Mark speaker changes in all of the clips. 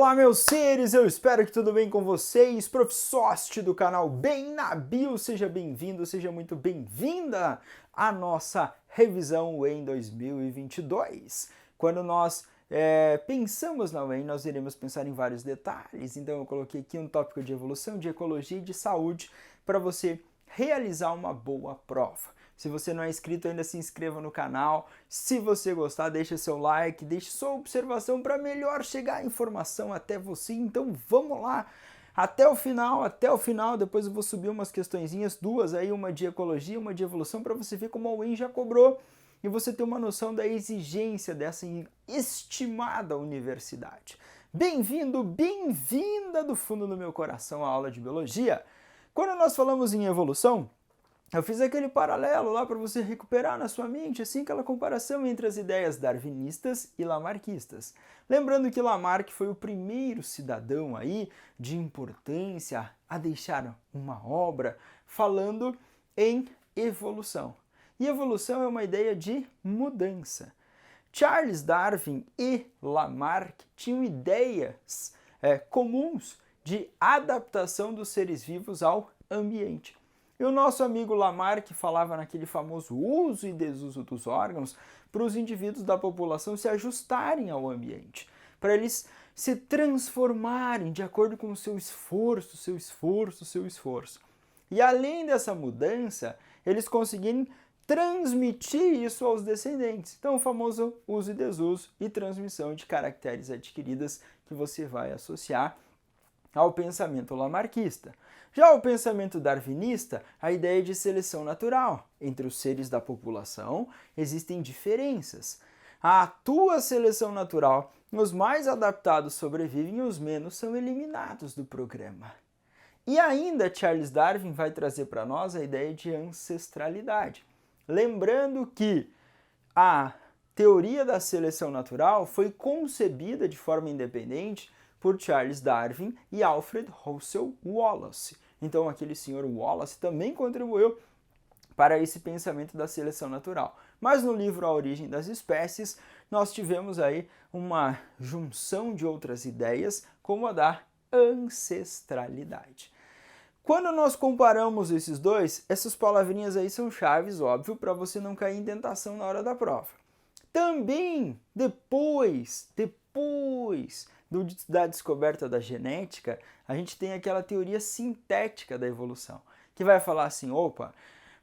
Speaker 1: Olá, meus seres, eu espero que tudo bem com vocês. Profissoste do canal Bem na Bio, seja bem-vindo, seja muito bem-vinda à nossa revisão em 2022. Quando nós pensamos na UEM, nós iremos pensar em vários detalhes, então eu coloquei aqui um tópico de evolução, de ecologia e de saúde para você realizar uma boa prova. Se você não é inscrito ainda, se inscreva no canal. Se você gostar, deixe seu like, deixe sua observação para melhor chegar a informação até você. Então vamos lá, até o final, depois eu vou subir umas questõezinhas, duas aí, uma de ecologia, uma de evolução, para você ver como a UEM já cobrou e você ter uma noção da exigência dessa estimada universidade. Bem-vindo, bem-vinda do fundo do meu coração à aula de biologia. Quando nós falamos em evolução, eu fiz aquele paralelo lá para você recuperar na sua mente, assim, aquela comparação entre as ideias darwinistas e lamarquistas. Lembrando que Lamarck foi o primeiro cidadão aí de importância a deixar uma obra falando em evolução. E evolução é uma ideia de mudança. Charles Darwin e Lamarck tinham ideias comuns de adaptação dos seres vivos ao ambiente. E o nosso amigo Lamarck falava naquele famoso uso e desuso dos órgãos para os indivíduos da população se ajustarem ao ambiente, para eles se transformarem de acordo com o seu esforço. E além dessa mudança, eles conseguirem transmitir isso aos descendentes. Então, o famoso uso e desuso e transmissão de caracteres adquiridas que você vai associar ao pensamento lamarquista. Já o pensamento darwinista, a ideia de seleção natural. Entre os seres da população existem diferenças. A tua seleção natural, os mais adaptados sobrevivem e os menos são eliminados do programa. E ainda Charles Darwin vai trazer para nós a ideia de ancestralidade. Lembrando que a teoria da seleção natural foi concebida de forma independente por Charles Darwin e Alfred Russel Wallace. Então aquele senhor Wallace também contribuiu para esse pensamento da seleção natural. Mas no livro A Origem das Espécies, nós tivemos aí uma junção de outras ideias, como a da ancestralidade. Quando nós comparamos esses dois, essas palavrinhas aí são chaves, óbvio, para você não cair em tentação na hora da prova. Também, depois da descoberta da genética, a gente tem aquela teoria sintética da evolução, que vai falar assim, opa,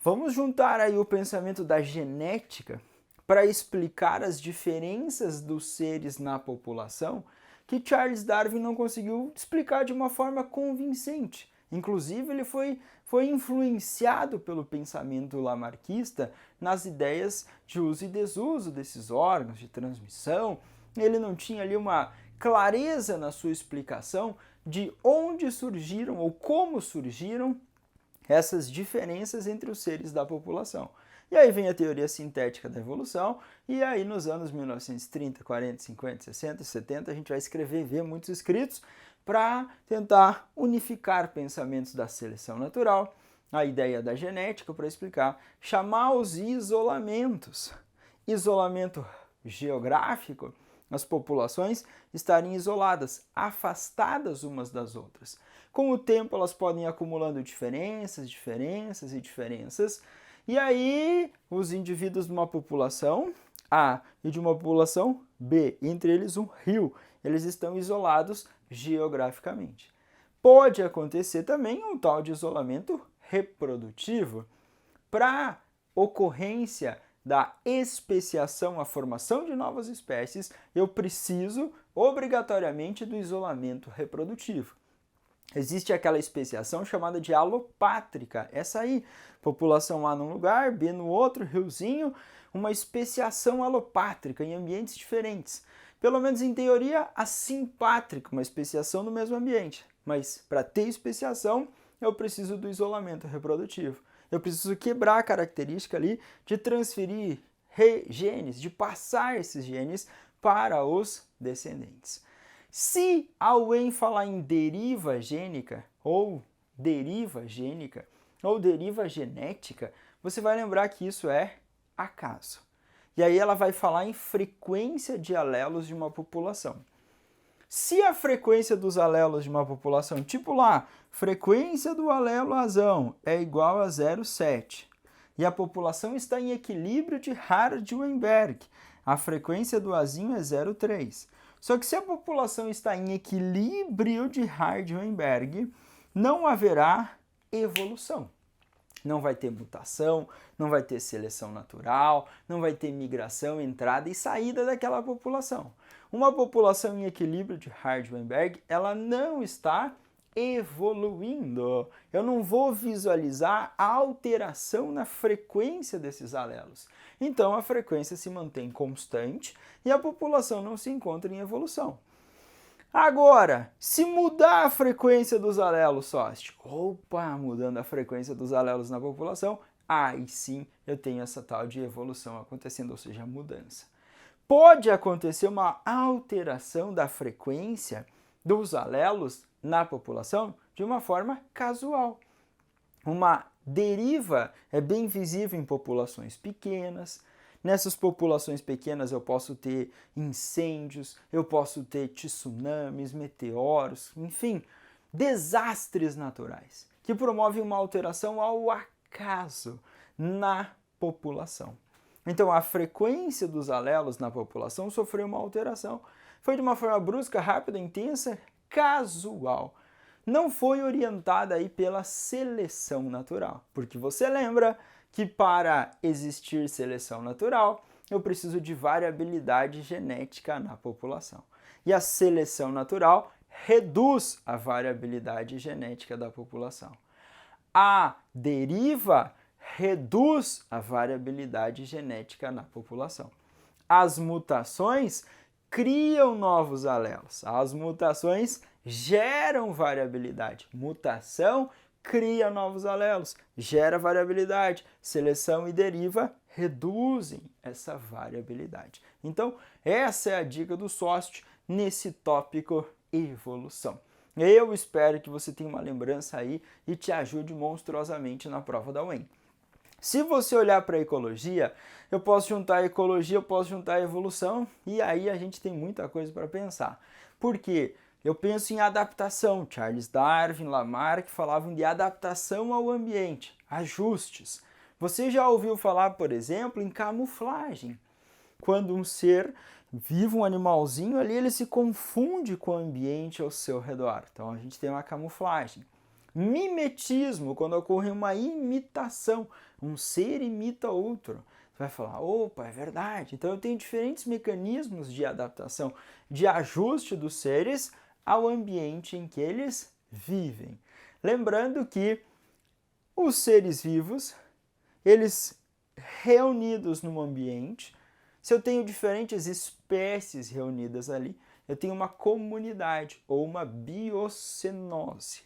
Speaker 1: vamos juntar aí o pensamento da genética para explicar as diferenças dos seres na população que Charles Darwin não conseguiu explicar de uma forma convincente. Inclusive, ele foi influenciado pelo pensamento lamarquista nas ideias de uso e desuso desses órgãos, de transmissão. Ele não tinha ali uma clareza na sua explicação de onde surgiram ou como surgiram essas diferenças entre os seres da população. E aí vem a teoria sintética da evolução, e aí nos anos 1930, 40, 50, 60, 70, a gente vai escrever e ver muitos escritos para tentar unificar pensamentos da seleção natural, a ideia da genética para explicar, chamar os isolamentos. Isolamento geográfico, as populações estarem isoladas, afastadas umas das outras. Com o tempo elas podem ir acumulando diferenças, e aí os indivíduos de uma população A e de uma população B, entre eles um rio, eles estão isolados geograficamente. Pode acontecer também um tal de isolamento reprodutivo. Para ocorrência da especiação, a formação de novas espécies, eu preciso obrigatoriamente do isolamento reprodutivo. Existe aquela especiação chamada de alopátrica, essa aí, população A num lugar, B no outro, riozinho, uma especiação alopátrica em ambientes diferentes. Pelo menos em teoria, assimpátrica, uma especiação no mesmo ambiente. Mas para ter especiação, eu preciso do isolamento reprodutivo. Eu preciso quebrar a característica ali de transferir genes, de passar esses genes para os descendentes. Se a UEM falar em deriva gênica, ou deriva genética, você vai lembrar que isso é acaso. E aí ela vai falar em frequência de alelos de uma população. Se a frequência dos alelos de uma população, tipo lá, frequência do alelo azão é igual a 0,7 e a população está em equilíbrio de Hardt-Weinberg, a frequência do azinho é 0,3. Só que se a população está em equilíbrio de Hardt-Weinberg, não haverá evolução. Não vai ter mutação, não vai ter seleção natural, não vai ter migração, entrada e saída daquela população. Uma população em equilíbrio de Hardt-Weinberg, ela não está evoluindo. Eu não vou visualizar a alteração na frequência desses alelos. Então a frequência se mantém constante e a população não se encontra em evolução. Agora, se mudar a frequência dos alelos SOST, mudando a frequência dos alelos na população, aí sim eu tenho essa tal de evolução acontecendo, ou seja, a mudança. Pode acontecer uma alteração da frequência dos alelos na população de uma forma casual. Uma deriva é bem visível em populações pequenas. Nessas populações pequenas eu posso ter incêndios, eu posso ter tsunamis, meteoros, enfim, desastres naturais que promovem uma alteração ao acaso na população. Então a frequência dos alelos na população sofreu uma alteração. Foi de uma forma brusca, rápida, intensa, casual. Não foi orientada aí pela seleção natural, porque você lembra que para existir seleção natural, eu preciso de variabilidade genética na população. E a seleção natural reduz a variabilidade genética da população. A deriva reduz a variabilidade genética na população. As mutações criam novos alelos. As mutações geram variabilidade. Mutação cria novos alelos, gera variabilidade. Seleção e deriva reduzem essa variabilidade. Então, essa é a dica do SOST nesse tópico evolução. Eu espero que você tenha uma lembrança aí e te ajude monstruosamente na prova da UEM. Se você olhar para a ecologia, eu posso juntar a ecologia, eu posso juntar a evolução e aí a gente tem muita coisa para pensar. Por quê? Eu penso em adaptação. Charles Darwin, Lamarck falavam de adaptação ao ambiente, ajustes. Você já ouviu falar, por exemplo, em camuflagem? Quando um ser vivo, um animalzinho ali, ele se confunde com o ambiente ao seu redor. Então a gente tem uma camuflagem. Mimetismo, quando ocorre uma imitação. Um ser imita outro. Você vai falar, opa, é verdade. Então eu tenho diferentes mecanismos de adaptação, de ajuste dos seres ao ambiente em que eles vivem. Lembrando que os seres vivos, eles reunidos num ambiente, se eu tenho diferentes espécies reunidas ali, eu tenho uma comunidade ou uma biocenose.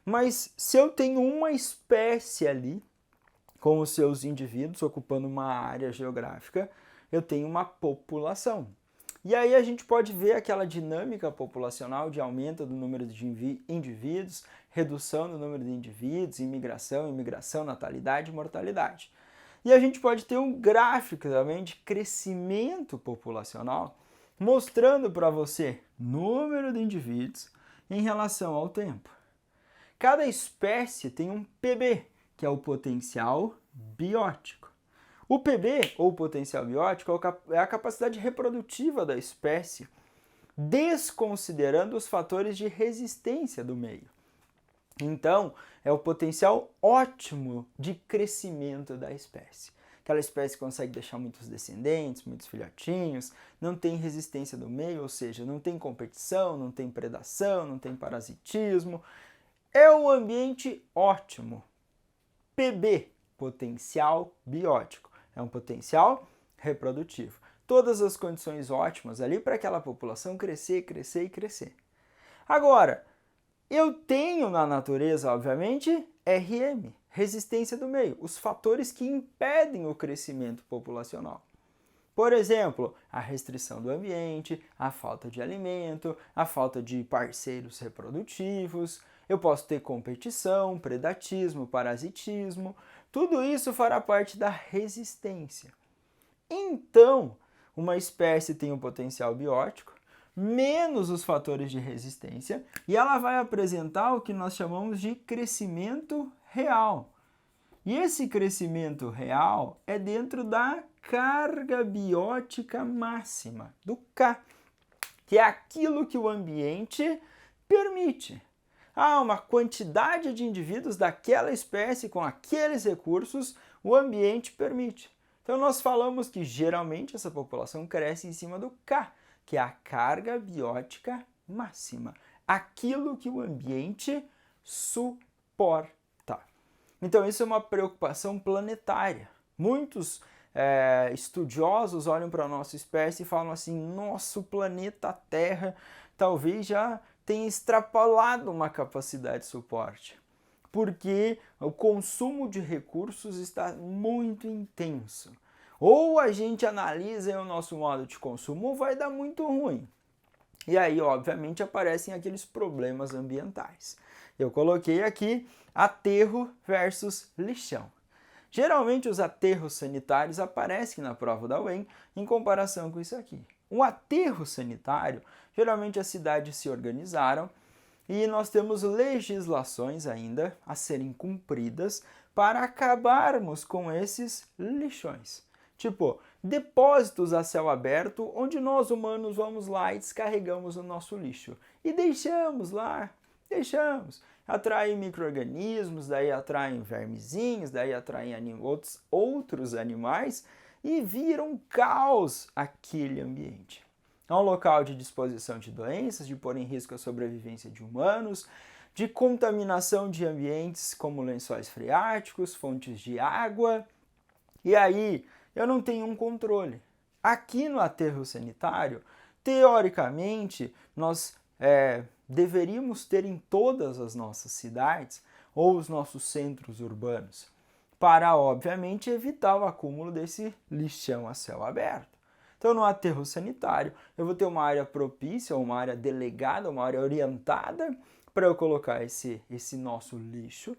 Speaker 1: Mas se eu tenho uma espécie ali, com os seus indivíduos ocupando uma área geográfica, eu tenho uma população. E aí a gente pode ver aquela dinâmica populacional de aumento do número de indivíduos, redução do número de indivíduos, imigração, natalidade e mortalidade. E a gente pode ter um gráfico também de crescimento populacional, mostrando para você número de indivíduos em relação ao tempo. Cada espécie tem um PB, que é o potencial biótico. O PB, ou potencial biótico, é a capacidade reprodutiva da espécie, desconsiderando os fatores de resistência do meio. Então, é o potencial ótimo de crescimento da espécie. Aquela espécie consegue deixar muitos descendentes, muitos filhotinhos, não tem resistência do meio, ou seja, não tem competição, não tem predação, não tem parasitismo. É um ambiente ótimo. PB, potencial biótico, é um potencial reprodutivo. Todas as condições ótimas ali para aquela população crescer, crescer e crescer. Agora, eu tenho na natureza, obviamente, RM, resistência do meio, os fatores que impedem o crescimento populacional. Por exemplo, a restrição do ambiente, a falta de alimento, a falta de parceiros reprodutivos. Eu posso ter competição, predatismo, parasitismo. Tudo isso fará parte da resistência. Então, uma espécie tem um potencial biótico, menos os fatores de resistência, e ela vai apresentar o que nós chamamos de crescimento real. E esse crescimento real é dentro da carga biótica máxima, do K, que é aquilo que o ambiente permite. Há uma quantidade de indivíduos daquela espécie com aqueles recursos, o ambiente permite. Então nós falamos que geralmente essa população cresce em cima do K, que é a carga biótica máxima, aquilo que o ambiente suporta. Então isso é uma preocupação planetária. Muitos estudiosos olham para a nossa espécie e falam assim, nosso planeta Terra talvez já tenha extrapolado uma capacidade de suporte, porque o consumo de recursos está muito intenso. Ou a gente analisa o nosso modo de consumo ou vai dar muito ruim. E aí, obviamente, aparecem aqueles problemas ambientais. Eu coloquei aqui aterro versus lixão. Geralmente os aterros sanitários aparecem na prova da UEM em comparação com isso aqui. O aterro sanitário, geralmente as cidades se organizaram e nós temos legislações ainda a serem cumpridas para acabarmos com esses lixões. Tipo, depósitos a céu aberto onde nós humanos vamos lá e descarregamos o nosso lixo. E deixamos lá, deixamos. Atraem micro-organismos, daí atraem vermezinhos, daí atraem outros animais e vira um caos aquele ambiente. É um local de disposição de doenças, de pôr em risco a sobrevivência de humanos, de contaminação de ambientes como lençóis freáticos, fontes de água. E aí eu não tenho um controle. Aqui no aterro sanitário, teoricamente, nós deveríamos ter em todas as nossas cidades ou os nossos centros urbanos, para, obviamente, evitar o acúmulo desse lixão a céu aberto. Então, no aterro sanitário, eu vou ter uma área propícia, uma área delegada, uma área orientada para eu colocar esse nosso lixo,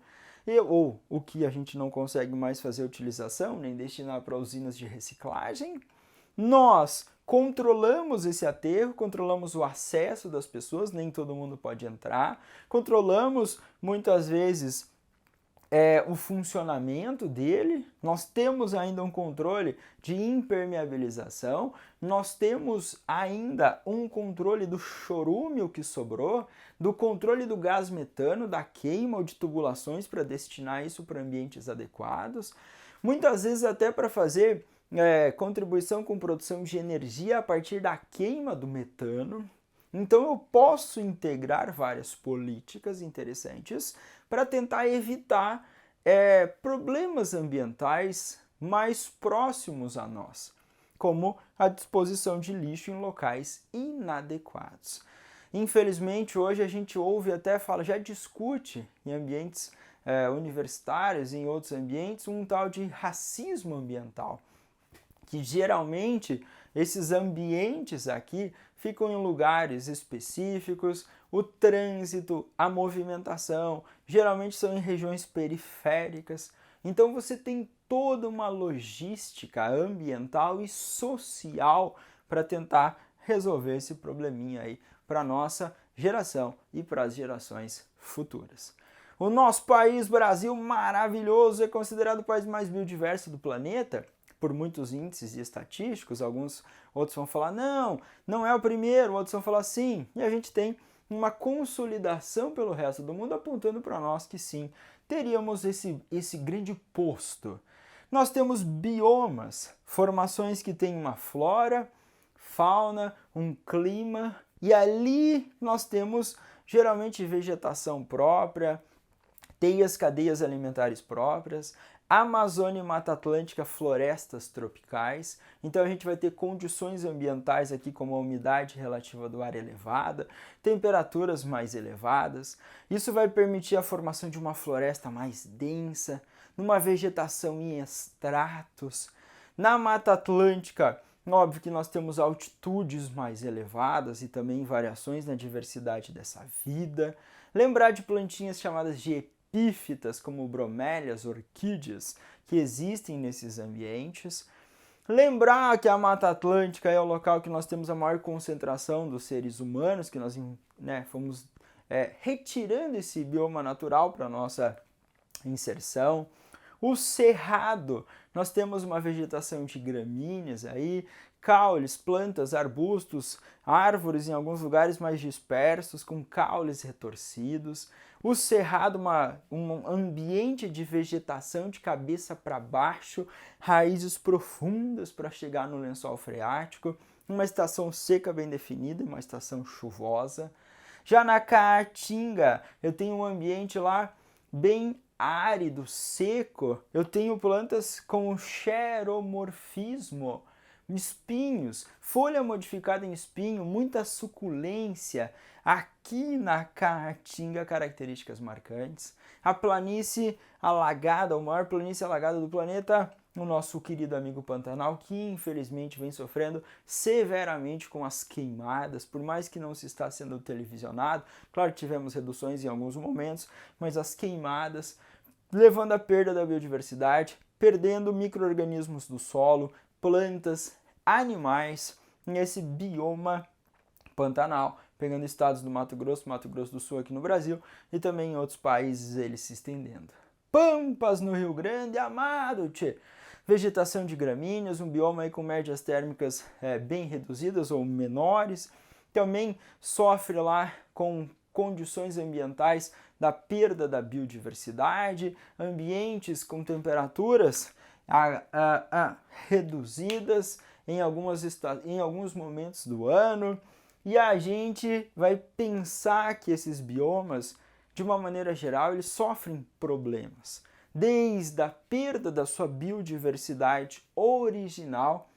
Speaker 1: ou o que a gente não consegue mais fazer utilização, nem destinar para usinas de reciclagem. Nós controlamos esse aterro, controlamos o acesso das pessoas, nem todo mundo pode entrar, controlamos muitas vezes o funcionamento dele, nós temos ainda um controle de impermeabilização, nós temos ainda um controle do chorume que sobrou, do controle do gás metano, da queima ou de tubulações para destinar isso para ambientes adequados, muitas vezes até para fazer contribuição com produção de energia a partir da queima do metano. Então eu posso integrar várias políticas interessantes para tentar evitar problemas ambientais mais próximos a nós, como a disposição de lixo em locais inadequados. Infelizmente, hoje a gente ouve até fala, já discute em ambientes universitários, em outros ambientes, um tal de racismo ambiental, que geralmente esses ambientes aqui ficam em lugares específicos, o trânsito, a movimentação, geralmente são em regiões periféricas. Então você tem toda uma logística ambiental e social para tentar resolver esse probleminha aí para a nossa geração e para as gerações futuras. O nosso país, Brasil, maravilhoso, é considerado o país mais biodiverso do planeta por muitos índices estatísticos. Alguns outros vão falar não, não é o primeiro, outros vão falar sim. E a gente tem uma consolidação pelo resto do mundo apontando para nós que sim, teríamos esse grande posto. Nós temos biomas, formações que têm uma flora, fauna, um clima, e ali nós temos geralmente vegetação própria, teias, cadeias alimentares próprias, Amazônia e Mata Atlântica, florestas tropicais. Então a gente vai ter condições ambientais aqui como a umidade relativa do ar elevada, temperaturas mais elevadas. Isso vai permitir a formação de uma floresta mais densa, numa vegetação em estratos. Na Mata Atlântica, óbvio que nós temos altitudes mais elevadas e também variações na diversidade dessa vida. Lembrar de plantinhas chamadas de epífitas, como bromélias, orquídeas, que existem nesses ambientes. Lembrar que a Mata Atlântica é o local que nós temos a maior concentração dos seres humanos, que nós fomos retirando esse bioma natural para a nossa inserção. O cerrado, nós temos uma vegetação de gramíneas aí, caules, plantas, arbustos, árvores em alguns lugares mais dispersos, com caules retorcidos. O cerrado, um ambiente de vegetação de cabeça para baixo, raízes profundas para chegar no lençol freático, uma estação seca bem definida e uma estação chuvosa. Já na Caatinga, eu tenho um ambiente lá bem árido, seco. Eu tenho plantas com xeromorfismo, espinhos, folha modificada em espinho, muita suculência. Aqui na Caatinga, características marcantes. A planície alagada, a maior planície alagada do planeta, o nosso querido amigo Pantanal, que infelizmente vem sofrendo severamente com as queimadas, por mais que não se está sendo televisionado. Claro que tivemos reduções em alguns momentos, mas as queimadas levando à perda da biodiversidade, perdendo micro-organismos do solo, plantas, animais, nesse bioma Pantanal, pegando estados do Mato Grosso do Sul aqui no Brasil e também em outros países ele se estendendo. Pampas no Rio Grande, amado, tchê! Vegetação de gramíneas, um bioma aí com médias térmicas bem reduzidas ou menores, também sofre lá com condições ambientais da perda da biodiversidade, ambientes com temperaturas reduzidas em alguns momentos do ano, e a gente vai pensar que esses biomas, de uma maneira geral, eles sofrem problemas, desde a perda da sua biodiversidade original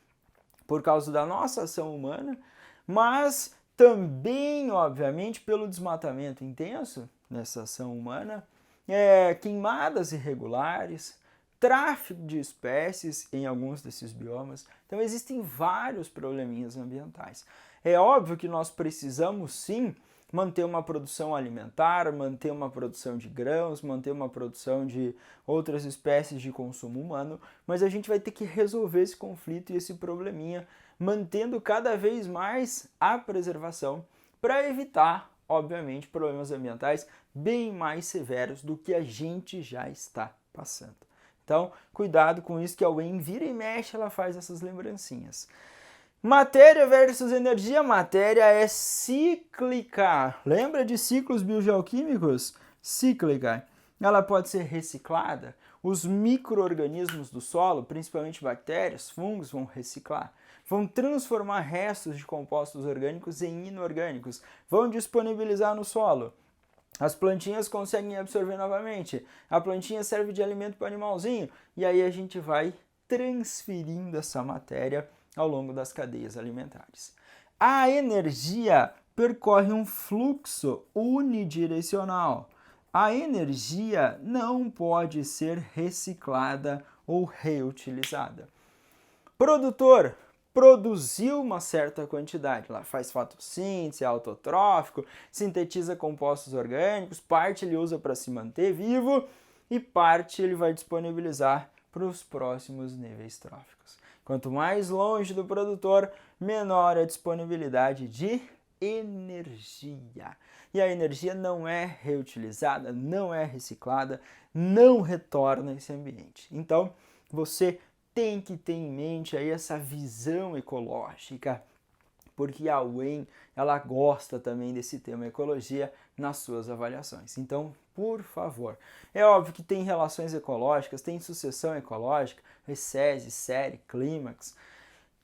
Speaker 1: por causa da nossa ação humana, mas também, obviamente, pelo desmatamento intenso nessa ação humana, queimadas irregulares, tráfico de espécies em alguns desses biomas. Então existem vários probleminhas ambientais. É óbvio que nós precisamos sim manter uma produção alimentar, manter uma produção de grãos, manter uma produção de outras espécies de consumo humano, mas a gente vai ter que resolver esse conflito e esse probleminha, mantendo cada vez mais a preservação para evitar, obviamente, problemas ambientais bem mais severos do que a gente já está passando. Então, cuidado com isso, que a UEM vira e mexe, ela faz essas lembrancinhas. Matéria versus energia. Matéria é cíclica. Lembra de ciclos biogeoquímicos? Cíclica. Ela pode ser reciclada. Os micro-organismos do solo, principalmente bactérias, fungos, vão reciclar. Vão transformar restos de compostos orgânicos em inorgânicos. Vão disponibilizar no solo. As plantinhas conseguem absorver novamente. A plantinha serve de alimento para o animalzinho. E aí a gente vai transferindo essa matéria ao longo das cadeias alimentares. A energia percorre um fluxo unidirecional. A energia não pode ser reciclada ou reutilizada. Produtor produziu uma certa quantidade, ela faz fotossíntese, é autotrófico, sintetiza compostos orgânicos, parte ele usa para se manter vivo e parte ele vai disponibilizar para os próximos níveis tróficos. Quanto mais longe do produtor, menor a disponibilidade de energia. E a energia não é reutilizada, não é reciclada, não retorna a esse ambiente. Então, você tem que ter em mente aí essa visão ecológica, porque a UEM, ela gosta também desse tema ecologia nas suas avaliações. Então, por favor, é óbvio que tem relações ecológicas, tem sucessão ecológica, SESI, série, clímax,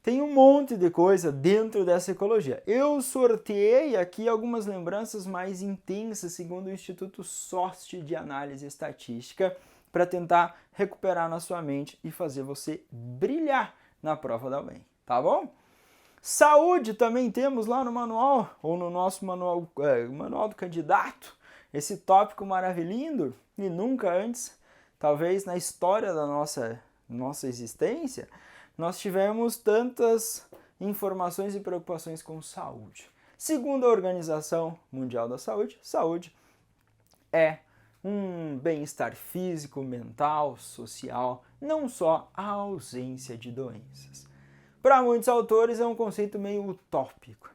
Speaker 1: tem um monte de coisa dentro dessa ecologia. Eu sorteei aqui algumas lembranças mais intensas, segundo o Instituto SOST de Análise Estatística, para tentar recuperar na sua mente e fazer você brilhar na prova da UEM, tá bom? Saúde também temos lá no manual, ou no nosso manual, manual do candidato, esse tópico maravilhoso e nunca antes, talvez na história da nossa existência, nós tivemos tantas informações e preocupações com saúde. Segundo a Organização Mundial da Saúde, saúde é um bem-estar físico, mental, social, não só a ausência de doenças. para muitos autores é um conceito meio utópico.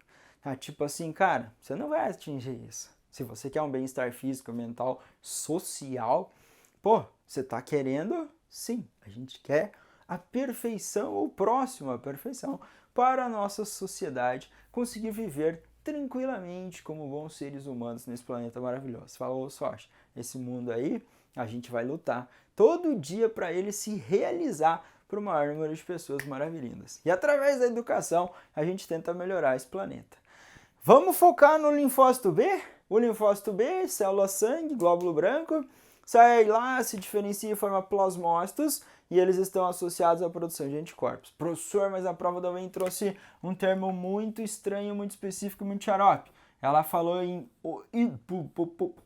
Speaker 1: Tipo assim, cara, você não vai atingir isso. Se você quer um bem-estar físico, mental, social, pô, você está querendo? Sim, a gente quer a perfeição ou próximo à perfeição para a nossa sociedade conseguir viver tranquilamente como bons seres humanos nesse planeta maravilhoso. Falou, Socha, esse mundo aí, a gente vai lutar todo dia para ele se realizar para o maior número de pessoas maravilhindas. E através da educação, a gente tenta melhorar esse planeta. Vamos focar no linfócito B? O linfócito B, célula sangue, glóbulo branco, sai lá, se diferencia e forma plasmócitos e eles estão associados à produção de anticorpos. Professor, mas a prova da UEM trouxe um termo muito estranho, muito específico, muito xarope. Ela falou em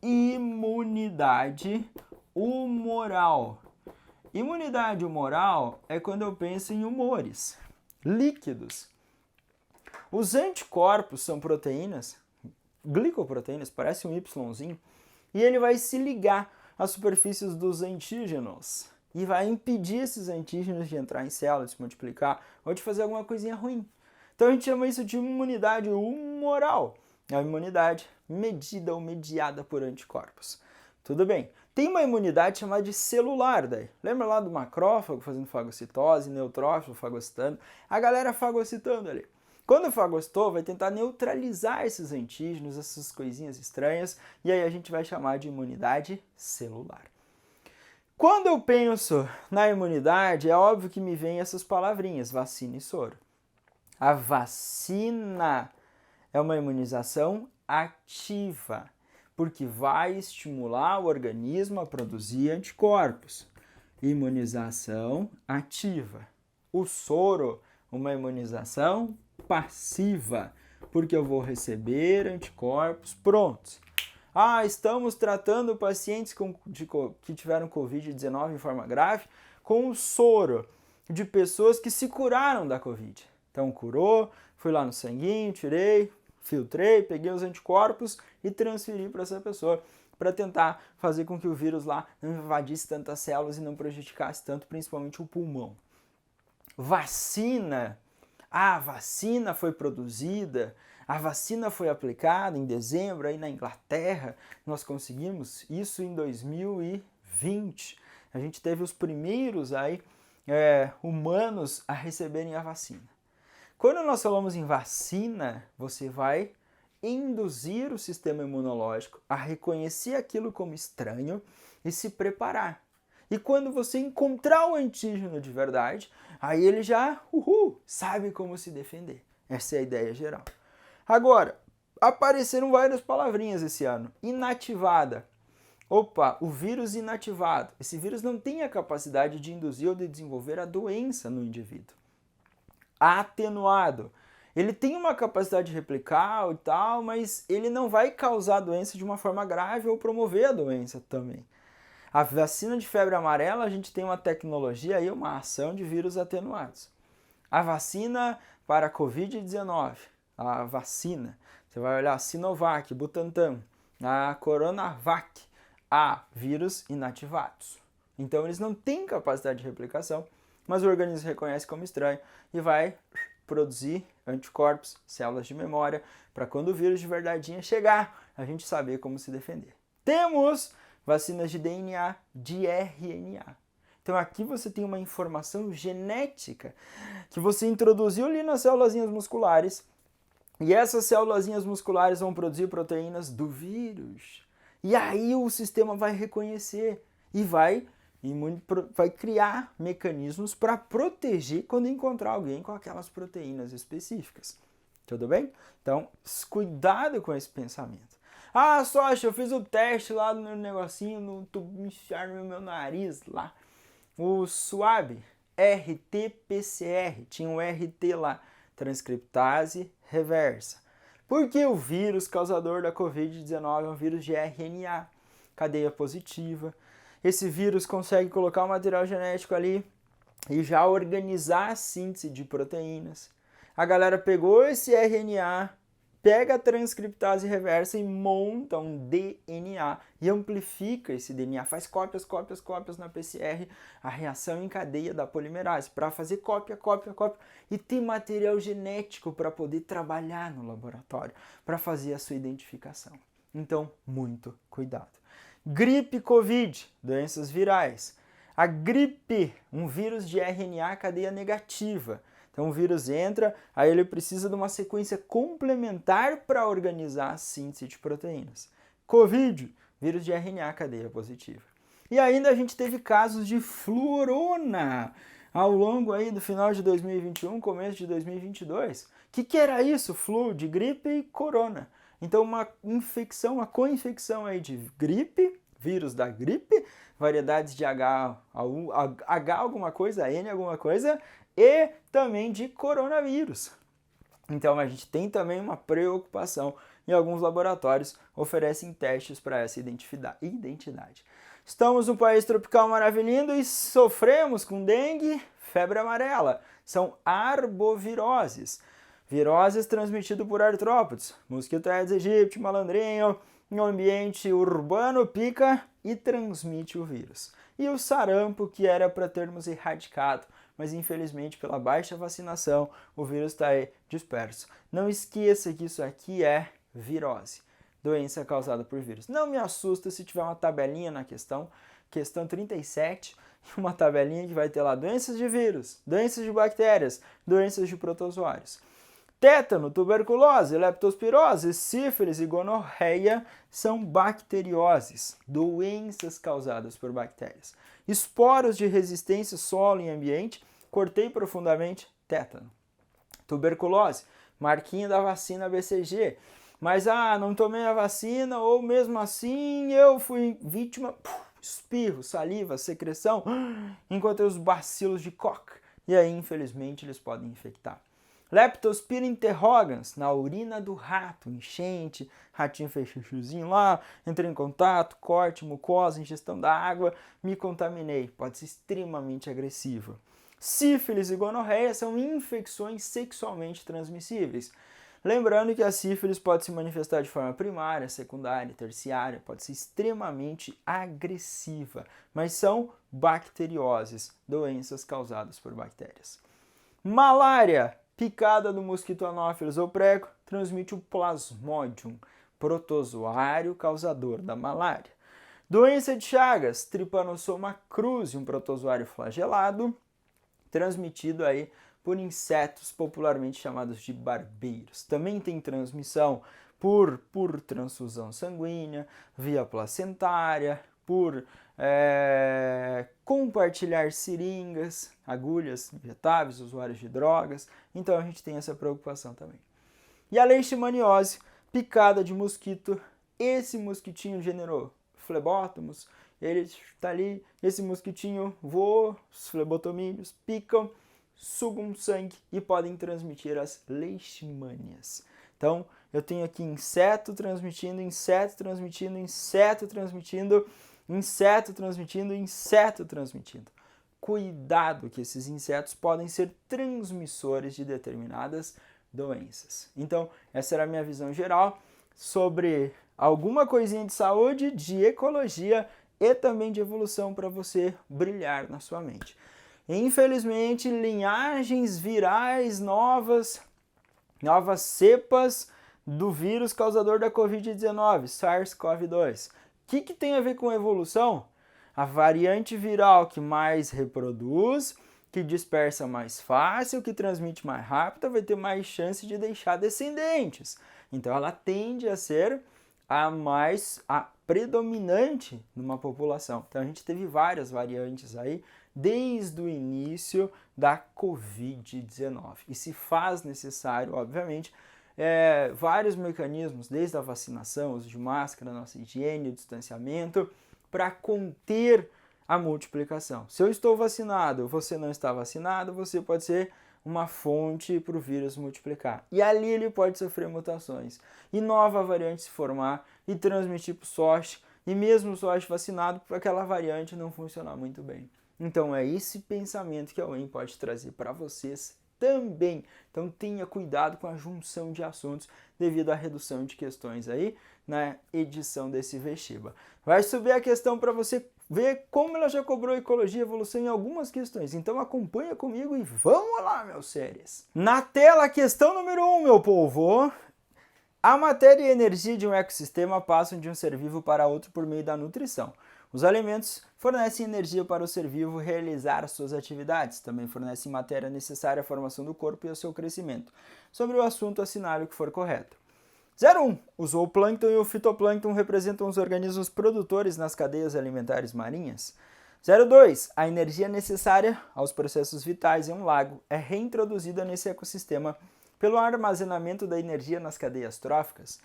Speaker 1: imunidade humoral. Imunidade humoral é quando eu penso em humores líquidos. Os anticorpos são proteínas, glicoproteínas, parece um Yzinho, e ele vai se ligar às superfícies dos antígenos e vai impedir esses antígenos de entrar em células, de se multiplicar ou de fazer alguma coisinha ruim. Então a gente chama isso de imunidade humoral. É a imunidade medida ou mediada por anticorpos. Tudo bem. Tem uma imunidade chamada de celular daí. Lembra lá do macrófago fazendo fagocitose, neutrófilo fagocitando? A galera fagocitando ali. Quando fagocitou, vai tentar neutralizar esses antígenos, essas coisinhas estranhas, e aí a gente vai chamar de imunidade celular. Quando eu penso na imunidade, é óbvio que me vêm essas palavrinhas, vacina e soro. A vacina é uma imunização ativa, porque vai estimular o organismo a produzir anticorpos. Imunização ativa. O soro, uma imunização passiva, porque eu vou receber anticorpos prontos. Estamos tratando pacientes que tiveram Covid-19 em forma grave com o soro de pessoas que se curaram da Covid. Então curou, fui lá no sanguinho, tirei, filtrei, peguei os anticorpos e transferi para essa pessoa para tentar fazer com que o vírus lá não invadisse tantas células e não prejudicasse tanto, principalmente o pulmão. Vacina. A vacina foi produzida, a vacina foi aplicada em dezembro aí na Inglaterra. Nós conseguimos isso em 2020. A gente teve os primeiros aí, humanos a receberem a vacina. Quando nós falamos em vacina, você vai induzir o sistema imunológico a reconhecer aquilo como estranho e se preparar. E quando você encontrar o antígeno de verdade, aí ele já sabe como se defender. Essa é a ideia geral. Agora, apareceram várias palavrinhas esse ano. Inativada. O vírus inativado. Esse vírus não tem a capacidade de induzir ou de desenvolver a doença no indivíduo. Atenuado. Ele tem uma capacidade de replicar e tal, mas ele não vai causar a doença de uma forma grave ou promover a doença também. A vacina de febre amarela, a gente tem uma tecnologia aí, uma ação de vírus atenuados. A vacina para a Covid-19, a vacina, você vai olhar Sinovac, Butantan, a Coronavac, há vírus inativados. Então eles não têm capacidade de replicação, mas o organismo reconhece como estranho e vai produzir anticorpos, células de memória, para quando o vírus de verdadeinha chegar, a gente saber como se defender. Temos vacinas de DNA, de RNA. Então aqui você tem uma informação genética que você introduziu ali nas célulazinhas musculares e essas célulazinhas musculares vão produzir proteínas do vírus. E aí o sistema vai reconhecer e vai criar mecanismos para proteger quando encontrar alguém com aquelas proteínas específicas. Tudo bem? Então, cuidado com esse pensamento. Socha, eu fiz o teste lá no negocinho, no tubo, enfiaram no meu nariz lá. O SWAB, RT-PCR, tinha um RT lá, transcriptase reversa. Porque o vírus causador da Covid-19 é um vírus de RNA, cadeia positiva. Esse vírus consegue colocar o material genético ali e já organizar a síntese de proteínas. A galera pegou esse RNA, pega a transcriptase reversa e monta um DNA e amplifica esse DNA, faz cópias na PCR, a reação em cadeia da polimerase, para fazer cópia e ter material genético para poder trabalhar no laboratório, para fazer a sua identificação. Então, muito cuidado. Gripe Covid, doenças virais. A gripe, um vírus de RNA cadeia negativa. Então o vírus entra, aí ele precisa de uma sequência complementar para organizar a síntese de proteínas. Covid, vírus de RNA cadeia positiva. E ainda a gente teve casos de fluorona ao longo aí do final de 2021, começo de 2022. O que era isso? Flu de gripe e corona. Então uma infecção, uma co-infecção aí de gripe, vírus da gripe, variedades de H alguma coisa, N alguma coisa, e também de coronavírus. Então a gente tem também uma preocupação e alguns laboratórios oferecem testes para essa identidade. Estamos num país tropical maravilhoso e sofremos com dengue, febre amarela. São arboviroses. Viroses transmitidas por artrópodes, mosquito Aedes aegypti, malandrinho, no ambiente urbano pica e transmite o vírus. E o sarampo, que era para termos erradicado, mas infelizmente pela baixa vacinação o vírus está aí disperso. Não esqueça que isso aqui é virose, doença causada por vírus. Não me assusta se tiver uma tabelinha na questão 37, uma tabelinha que vai ter lá doenças de vírus, doenças de bactérias, doenças de protozoários. Tétano, tuberculose, leptospirose, sífilis e gonorreia são bacterioses, doenças causadas por bactérias. Esporos de resistência solo e ambiente, cortei profundamente, tétano. Tuberculose, marquinha da vacina BCG, mas não tomei a vacina ou mesmo assim eu fui vítima, espirro, saliva, secreção, encontrei os bacilos de Koch e aí infelizmente eles podem infectar. Leptospira interrogans, na urina do rato, enchente, ratinho fez chuchuzinho lá, entrei em contato, corte, mucosa, ingestão da água, me contaminei, pode ser extremamente agressivo. Sífilis e gonorreia são infecções sexualmente transmissíveis. Lembrando que a sífilis pode se manifestar de forma primária, secundária, terciária, pode ser extremamente agressiva, mas são bacterioses, doenças causadas por bactérias. Malária, picada do mosquito Anopheles ou prego, transmite o Plasmodium, protozoário causador da malária. Doença de Chagas, Trypanosoma cruzi, um protozoário flagelado, transmitido aí por insetos popularmente chamados de barbeiros. Também tem transmissão por transfusão sanguínea, via placentária, por compartilhar seringas, agulhas injetáveis, usuários de drogas. Então a gente tem essa preocupação também. E a leishmaniose, picada de mosquito. Esse mosquitinho generou flebótomos, ele está ali, esse mosquitinho voa, os flebotomínios picam, sugam sangue e podem transmitir as leishmanias. Então, eu tenho aqui inseto transmitindo, inseto transmitindo, inseto transmitindo, inseto transmitindo, inseto transmitindo. Cuidado que esses insetos podem ser transmissores de determinadas doenças. Então, essa era a minha visão geral sobre alguma coisinha de saúde, de ecologia e também de evolução para você brilhar na sua mente. Infelizmente, linhagens virais novas cepas do vírus causador da Covid-19, SARS-CoV-2. O que tem a ver com evolução? A variante viral que mais reproduz, que dispersa mais fácil, que transmite mais rápido, vai ter mais chance de deixar descendentes. Então ela tende a ser a predominante numa população. Então a gente teve várias variantes aí desde o início da Covid-19. E se faz necessário, obviamente, vários mecanismos, desde a vacinação, uso de máscara, nossa higiene, o distanciamento, para conter a multiplicação. Se eu estou vacinado, você não está vacinado, você pode ser uma fonte para o vírus multiplicar. E ali ele pode sofrer mutações. E nova variante se formar e transmitir para o sócio, e mesmo o sócio vacinado, para aquela variante não funcionar muito bem. Então é esse pensamento que a UEM pode trazer para vocês também. Então tenha cuidado com a junção de assuntos devido à redução de questões aí na edição desse Vestiba. Vai subir a questão para você ver como ela já cobrou ecologia e evolução em algumas questões. Então acompanha comigo e vamos lá, meus seres. Na tela, questão número 1, meu povo. A matéria e a energia de um ecossistema passam de um ser vivo para outro por meio da nutrição. Os alimentos fornecem energia para o ser vivo realizar suas atividades. Também fornecem matéria necessária à formação do corpo e ao seu crescimento. Sobre o assunto, assinale o que for correto. 01. O zooplâncton e o fitoplâncton representam os organismos produtores nas cadeias alimentares marinhas. 02. A energia necessária aos processos vitais em um lago é reintroduzida nesse ecossistema pelo armazenamento da energia nas cadeias tróficas.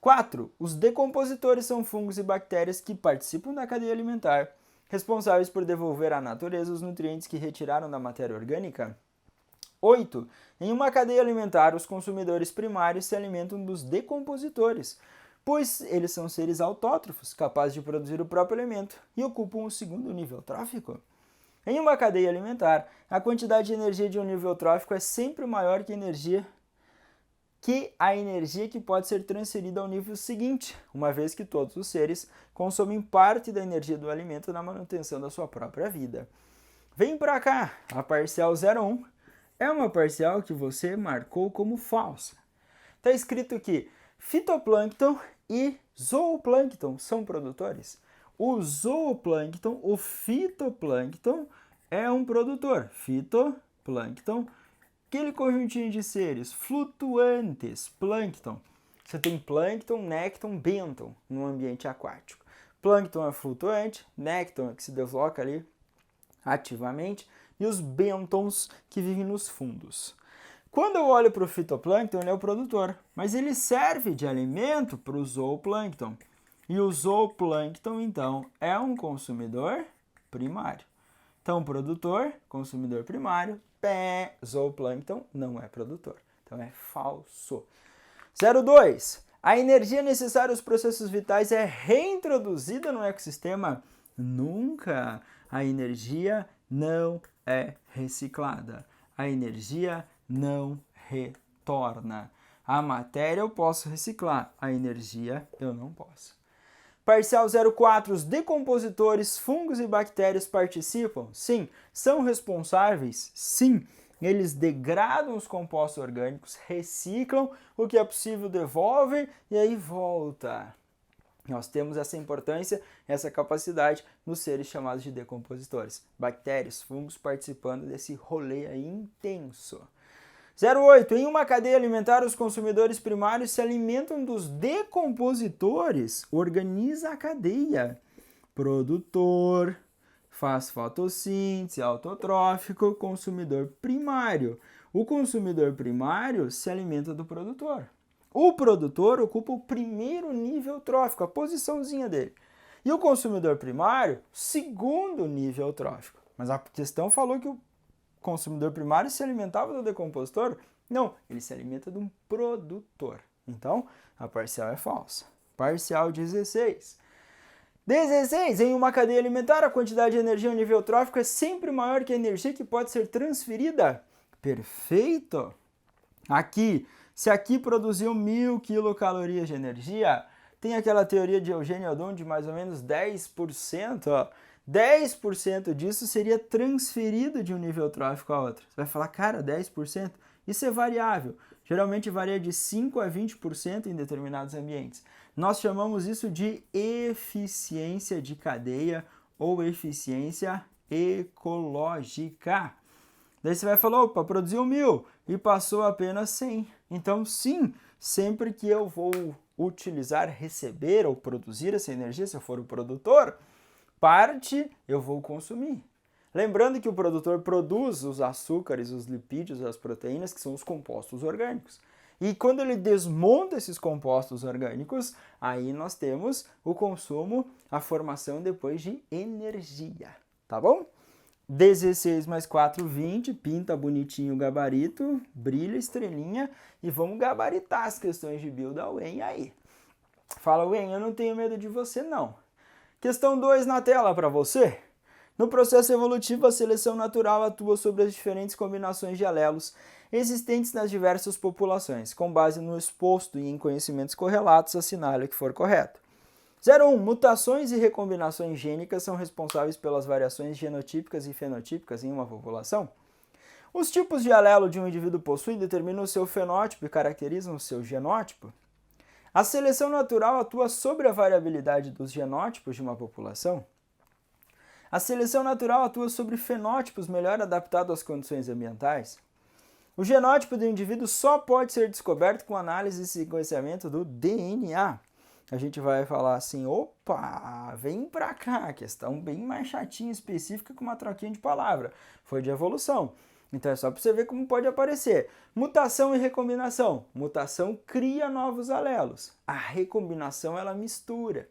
Speaker 1: 4. Os decompositores são fungos e bactérias que participam da cadeia alimentar, responsáveis por devolver à natureza os nutrientes que retiraram da matéria orgânica. 8. Em uma cadeia alimentar, os consumidores primários se alimentam dos decompositores, pois eles são seres autótrofos, capazes de produzir o próprio alimento e ocupam o segundo nível trófico. Em uma cadeia alimentar, a quantidade de energia de um nível trófico é sempre maior que a energia que pode ser transferida ao nível seguinte, uma vez que todos os seres consomem parte da energia do alimento na manutenção da sua própria vida. Vem para cá, a parcial 01 é uma parcial que você marcou como falsa. Está escrito que fitoplâncton e zooplâncton são produtores. O zooplâncton, o fitoplâncton é um produtor. Fitoplâncton, aquele conjuntinho de seres flutuantes, plâncton. Você tem plâncton, nécton, bênton no ambiente aquático. Plâncton é flutuante, nécton é que se desloca ali ativamente e os bêntons que vivem nos fundos. Quando eu olho para o fitoplâncton, ele é o produtor, mas ele serve de alimento para o zooplâncton. E o zooplâncton, então, é um consumidor primário. Então, produtor, consumidor primário, zooplâncton não é produtor. Então, é falso. 02. A energia necessária aos processos vitais é reintroduzida no ecossistema? Nunca. A energia não é reciclada. A energia não retorna. A matéria eu posso reciclar, a energia eu não posso. Parcial 04. Os decompositores, fungos e bactérias participam? Sim. São responsáveis? Sim. Eles degradam os compostos orgânicos, reciclam o que é possível, devolvem e aí volta. Nós temos essa importância, essa capacidade nos seres chamados de decompositores. Bactérias, fungos participando desse rolê aí intenso. 08. Em uma cadeia alimentar, os consumidores primários se alimentam dos decompositores. Organiza a cadeia. Produtor, faz fotossíntese, autotrófico, consumidor primário. O consumidor primário se alimenta do produtor. O produtor ocupa o primeiro nível trófico, a posiçãozinha dele. E o consumidor primário, segundo nível trófico. Mas a questão falou que o consumidor primário se alimentava do decompositor? Não, ele se alimenta de um produtor. Então, a parcial é falsa. Parcial 16. 16. Em uma cadeia alimentar, a quantidade de energia ao nível trófico é sempre maior que a energia que pode ser transferida. Perfeito! Se aqui produziu 1000 quilocalorias de energia, tem aquela teoria de Eugênio Odum de mais ou menos 10%, ó. 10% disso seria transferido de um nível trófico a outro. Você vai falar, cara, 10%? Isso é variável. Geralmente varia de 5% a 20% em determinados ambientes. Nós chamamos isso de eficiência de cadeia ou eficiência ecológica. Daí você vai falar, opa, produziu 1000 e passou apenas 100. Então, sim, sempre que eu vou utilizar, receber ou produzir essa energia, se eu for o produtor, parte eu vou consumir. Lembrando que o produtor produz os açúcares, os lipídios, as proteínas, que são os compostos orgânicos. E quando ele desmonta esses compostos orgânicos, aí nós temos o consumo, a formação depois de energia, tá bom? 16 mais 4, 20, pinta bonitinho o gabarito, brilha estrelinha e vamos gabaritar as questões de bio da UEM aí. Fala, UEM, eu não tenho medo de você não. Questão 2 na tela para você. No processo evolutivo, a seleção natural atua sobre as diferentes combinações de alelos existentes nas diversas populações. Com base no exposto e em conhecimentos correlatos, assinale o que for correto. 01. Mutações e recombinações gênicas são responsáveis pelas variações genotípicas e fenotípicas em uma população. Os tipos de alelo de um indivíduo possui determinam o seu fenótipo e caracterizam o seu genótipo. A seleção natural atua sobre a variabilidade dos genótipos de uma população. A seleção natural atua sobre fenótipos melhor adaptados às condições ambientais. O genótipo do indivíduo só pode ser descoberto com análise e sequenciamento do DNA. A gente vai falar assim, opa, vem pra cá, questão bem mais chatinha, específica, com uma troquinha de palavra. Foi de evolução. Então é só para você ver como pode aparecer. Mutação e recombinação. Mutação cria novos alelos. A recombinação, ela mistura.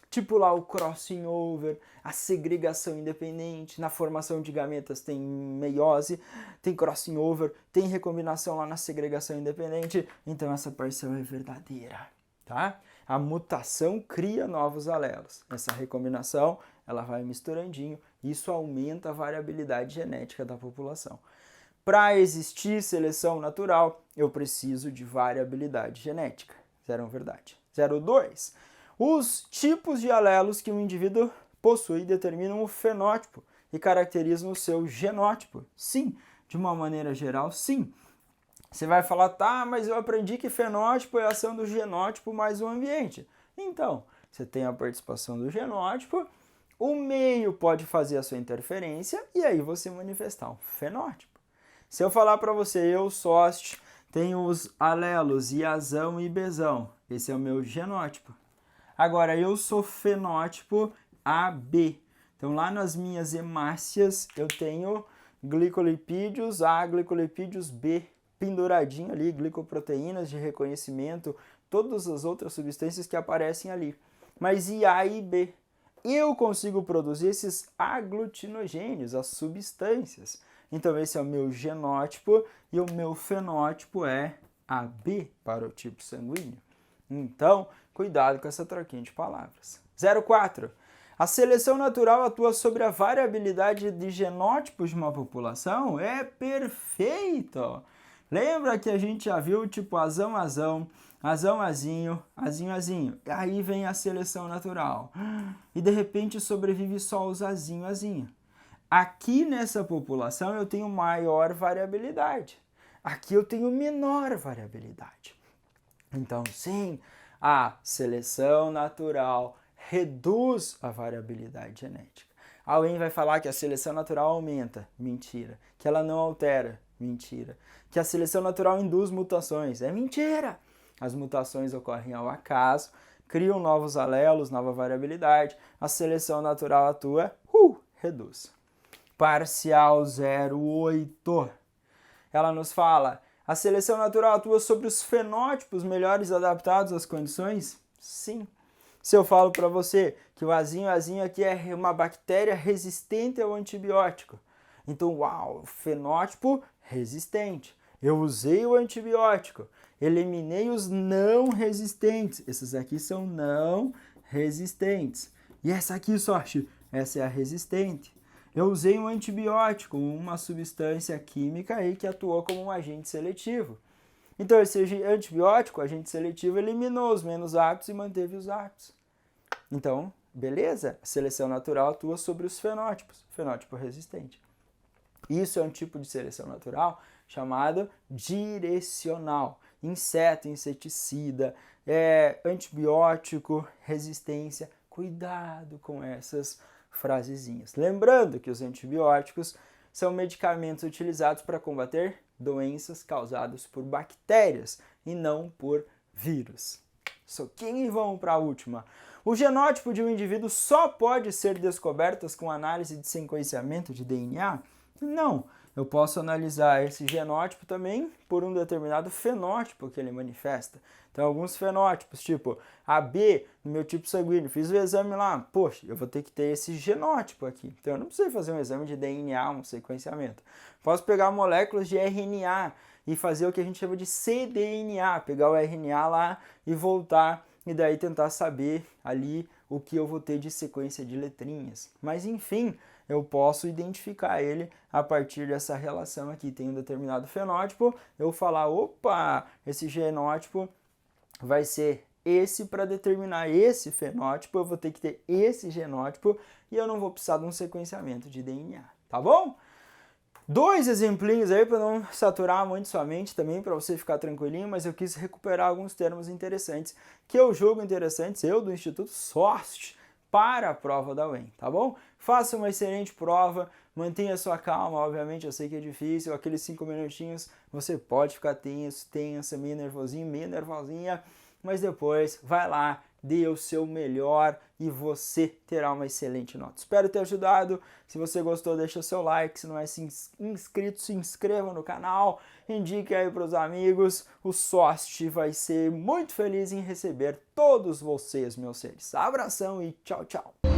Speaker 1: Tipo lá o crossing over, a segregação independente, na formação de gametas tem meiose, tem crossing over, tem recombinação lá na segregação independente, então essa parcela é verdadeira, tá? A mutação cria novos alelos, essa recombinação ela vai misturandinho, isso aumenta a variabilidade genética da população. Para existir seleção natural, eu preciso de variabilidade genética, 01 verdade. 02. Os tipos de alelos que um indivíduo possui determinam o fenótipo e caracterizam o seu genótipo. Sim, de uma maneira geral, sim. Você vai falar, tá, mas eu aprendi que fenótipo é a ação do genótipo mais o ambiente. Então, você tem a participação do genótipo, o meio pode fazer a sua interferência e aí você manifestar um fenótipo. Se eu falar para você, eu sócio, tenho os alelos Iazão e Bzão, esse é o meu genótipo. Agora, eu sou fenótipo AB. Então, lá nas minhas hemácias, eu tenho glicolipídios A, glicolipídios B, penduradinho ali, glicoproteínas de reconhecimento, todas as outras substâncias que aparecem ali. Mas e A e B? Eu consigo produzir esses aglutinogênios, as substâncias. Então, esse é o meu genótipo e o meu fenótipo é AB para o tipo sanguíneo. Então, cuidado com essa troquinha de palavras. 04. A seleção natural atua sobre a variabilidade de genótipos de uma população? É perfeito! Lembra que a gente já viu tipo azão, azão, azão, azinho, azinho, azinho. Aí vem a seleção natural. E de repente sobrevive só os azinho, azinho. Aqui nessa população eu tenho maior variabilidade. Aqui eu tenho menor variabilidade. Então, sim, a seleção natural reduz a variabilidade genética. Alguém vai falar que a seleção natural aumenta. Mentira. Que ela não altera. Mentira. Que a seleção natural induz mutações. É mentira. As mutações ocorrem ao acaso, criam novos alelos, nova variabilidade. A seleção natural atua, reduz. Parcial 08. Ela nos fala... A seleção natural atua sobre os fenótipos melhores adaptados às condições? Sim. Se eu falo para você que o azinho aqui é uma bactéria resistente ao antibiótico. Então, uau, fenótipo resistente. Eu usei o antibiótico, eliminei os não resistentes. Esses aqui são não resistentes. E essa aqui, sorte, essa é a resistente. Eu usei um antibiótico, uma substância química aí que atuou como um agente seletivo. Então, esse antibiótico, agente seletivo, eliminou os menos aptos e manteve os aptos. Então, beleza? A seleção natural atua sobre os fenótipos, fenótipo resistente. Isso é um tipo de seleção natural chamado direcional. Inseto, inseticida, antibiótico, resistência. Cuidado com essas frasezinhas. Lembrando que os antibióticos são medicamentos utilizados para combater doenças causadas por bactérias e não por vírus. Soquinho e vamos para a última. O genótipo de um indivíduo só pode ser descoberto com análise de sequenciamento de DNA? Não. Eu posso analisar esse genótipo também por um determinado fenótipo que ele manifesta. Então, alguns fenótipos, tipo AB, no meu tipo sanguíneo, fiz o exame lá, poxa, eu vou ter que ter esse genótipo aqui. Então, eu não preciso fazer um exame de DNA, um sequenciamento. Posso pegar moléculas de RNA e fazer o que a gente chama de cDNA, pegar o RNA lá e voltar, e daí tentar saber ali o que eu vou ter de sequência de letrinhas. Mas, enfim, eu posso identificar ele a partir dessa relação aqui. Tem um determinado fenótipo, eu falar, opa, esse genótipo vai ser esse para determinar esse fenótipo, eu vou ter que ter esse genótipo e eu não vou precisar de um sequenciamento de DNA, tá bom? 2 exemplinhos aí para não saturar muito sua mente também, para você ficar tranquilinho, mas eu quis recuperar alguns termos interessantes que eu julgo interessantes, eu do Instituto SOST, para a prova da UEM, tá bom? Faça uma excelente prova, mantenha sua calma, obviamente eu sei que é difícil, aqueles 5 minutinhos você pode ficar tenso, tensa, meio nervosinho, meio nervosinha, mas depois vai lá, dê o seu melhor e você terá uma excelente nota. Espero ter ajudado. Se você gostou, deixa o seu like. Se não é inscrito, se inscreva no canal. Indique aí para os amigos. O SOST vai ser muito feliz em receber todos vocês, meus seres. Abração e tchau, tchau.